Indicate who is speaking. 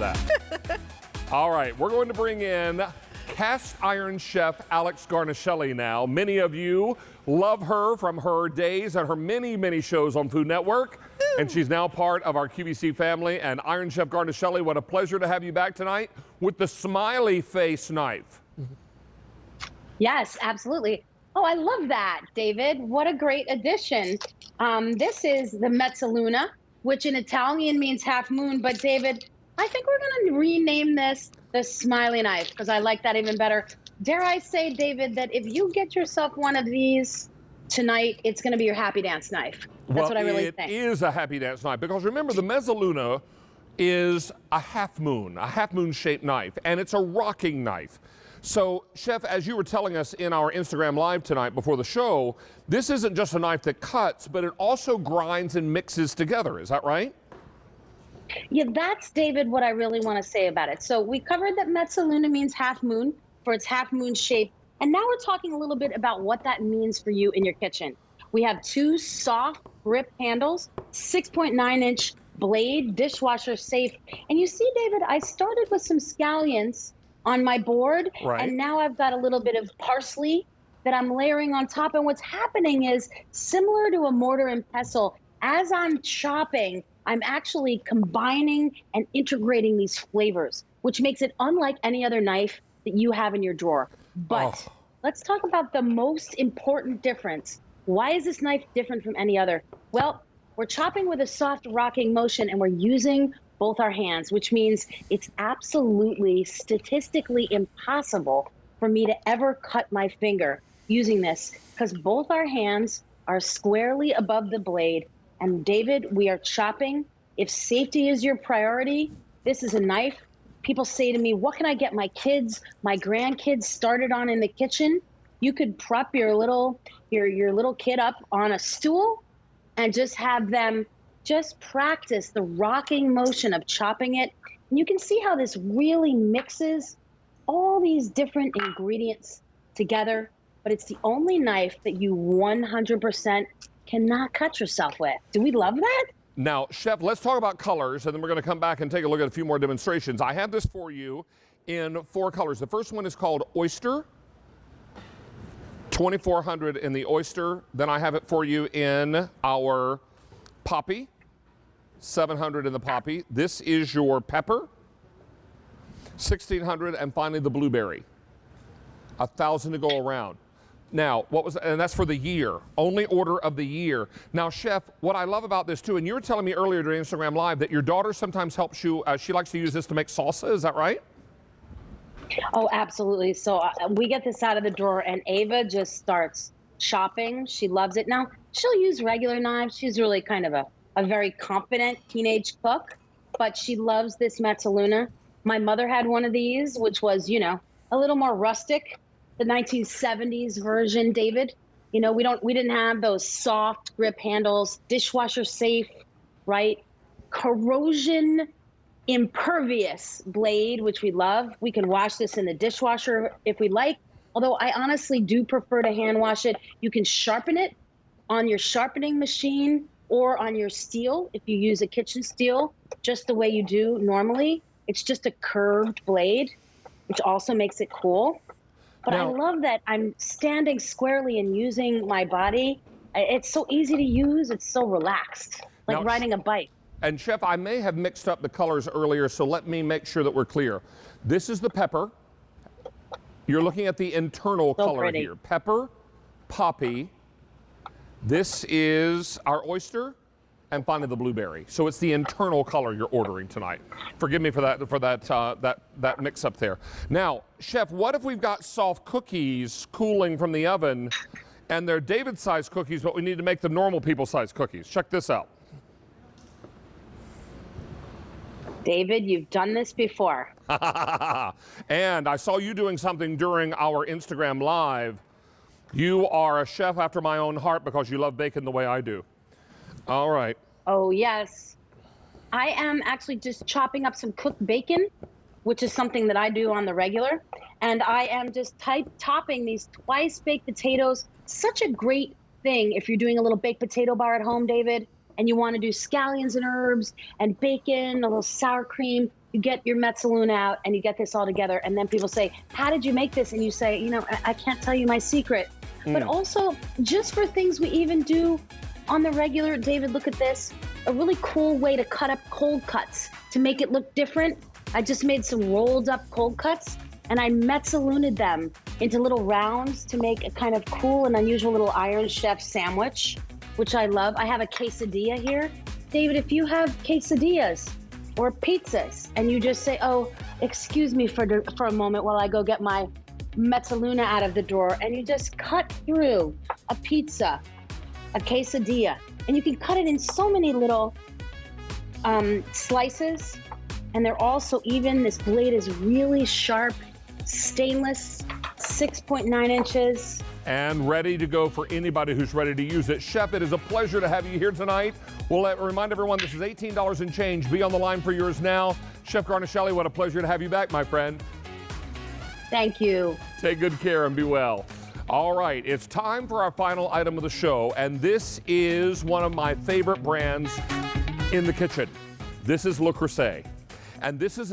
Speaker 1: that. All right, we're going to bring in cast iron chef Alex Guarnashcelli now. Many of you love her from her days at her many, many shows on Food Network. And she's now part of our QVC family. And Iron Chef Guarnashcelli, what a pleasure to have you back tonight with the smiley face knife.
Speaker 2: Yes, absolutely. Oh, I love that, David. What a great addition. This is the Mezzaluna, which in Italian means half moon. But David, I think we're going to rename this the smiley knife because I like that even better. Dare I say, David, that if you get yourself one of these tonight, it's going to be your happy dance knife. That's what I really think.
Speaker 1: It is a happy dance knife because remember the Mezzaluna is a half moon shaped knife, and it's a rocking knife. So, Chef, as you were telling us in our Instagram Live tonight before the show, this isn't just a knife that cuts, but it also grinds and mixes together. Is that right?
Speaker 2: Yeah, that's, David, what I really want to say about it. So we covered that Mezzaluna means half moon for its half moon shape. And now we're talking a little bit about what that means for you in your kitchen. We have two soft grip handles, 6.9-inch blade, dishwasher safe. And you see, David, I started with some scallions on my board,
Speaker 1: right,
Speaker 2: and now I've got a little bit of parsley that I'm layering on top. And what's happening is similar to a mortar and pestle, as I'm chopping, I'm actually combining and integrating these flavors, which makes it unlike any other knife that you have in your drawer. But let's talk about the most important difference. Why is this knife different from any other? Well, we're chopping with a soft rocking motion and we're using both our hands, which means it's absolutely statistically impossible for me to ever cut my finger using this because both our hands are squarely above the blade. And David, we are chopping. If safety is your priority, this is a knife. People say to me, what can I get my kids, my grandkids started on in the kitchen? You could prop your little kid up on a stool and just have them just practice the rocking motion of chopping it. And you can see how this really mixes all these different ingredients together, but it's the only knife that you 100% cannot cut yourself with. Do we love that?
Speaker 1: Now, Chef, let's talk about colors, and then we're going to come back and take a look at a few more demonstrations. I have this for you in 4 colors. The first one is called Oyster, 2400 in the Oyster. Then I have it for you in our Poppy, 700 in the Poppy. This is your Pepper, 1600, and finally the Blueberry, 1000 to go around. Now, and that's for the year, only order of the year. Now, Chef, what I love about this too, and you were telling me earlier during Instagram Live that your daughter sometimes helps you, she likes to use this to make salsa, is that right?
Speaker 2: Oh, absolutely. So we get this out of the drawer and Ava just starts chopping. She loves it. Now, she'll use regular knives. She's really kind of a very confident teenage cook, but she loves this Mezzaluna. My mother had one of these, which was, a little more rustic. The 1970s version, David. We didn't have those soft grip handles, dishwasher safe, right? Corrosion impervious blade, which we love. We can wash this in the dishwasher if we like, although I honestly do prefer to hand wash it. You can sharpen it on your sharpening machine or on your steel if you use a kitchen steel, just the way you do normally. It's just a curved blade, which also makes it cool. But now, I love that I'm standing squarely and using my body. It's so easy to use. It's so relaxed, like riding a bike.
Speaker 1: And Chef, I may have mixed up the colors earlier, so let me make sure that we're clear. This is the Pepper. You're looking at the internal color here. Pepper, Poppy. This is our Oyster, and finally the Blueberry. So it's the internal color you're ordering tonight. Forgive me for that mix up there. Now, Chef, what if we've got soft cookies cooling from the oven and they're David-sized cookies, but we need to make them normal people-sized cookies? Check this out.
Speaker 2: David, you've done this before.
Speaker 1: And I saw you doing something during our Instagram Live. You are a chef after my own heart because you love bacon the way I do. All right.
Speaker 2: Oh, yes. I am actually just chopping up some cooked bacon, which is something that I do on the regular. And I am just topping these twice baked potatoes. Such a great thing if you're doing a little baked potato bar at home, David, and you want to do scallions and herbs and bacon, a little sour cream. you get your Mezzaluna out and you get this all together. And then people say, how did you make this? And you say, you know, I can't tell you my secret. But also just for things we even do on the regular, David, look at this. A really cool way to cut up cold cuts to make it look different. I just made some rolled up cold cuts and I Mezzaluna'd them into little rounds to make a kind of cool and unusual little Iron Chef sandwich, which I love. I have a quesadilla here. David, if you have quesadillas or pizzas and you just say, oh, excuse me for a moment while I go get my Mezzaluna out of the drawer, and you just cut through a pizza, a quesadilla, and you can cut it in so many little slices, and they're also even, this blade is really sharp, stainless, 6.9 inches.
Speaker 1: And ready to go for anybody who's ready to use it. Chef, it is a pleasure to have you here tonight. We'll remind everyone this is $18 and change. Be on the line for yours now. Chef Guarnashcelli, what a pleasure to have you back, my friend.
Speaker 2: Thank you.
Speaker 1: Take good care and be well. All right, it's time for our final item of the show, and this is one of my favorite brands in the kitchen. This is Le Creuset, and this is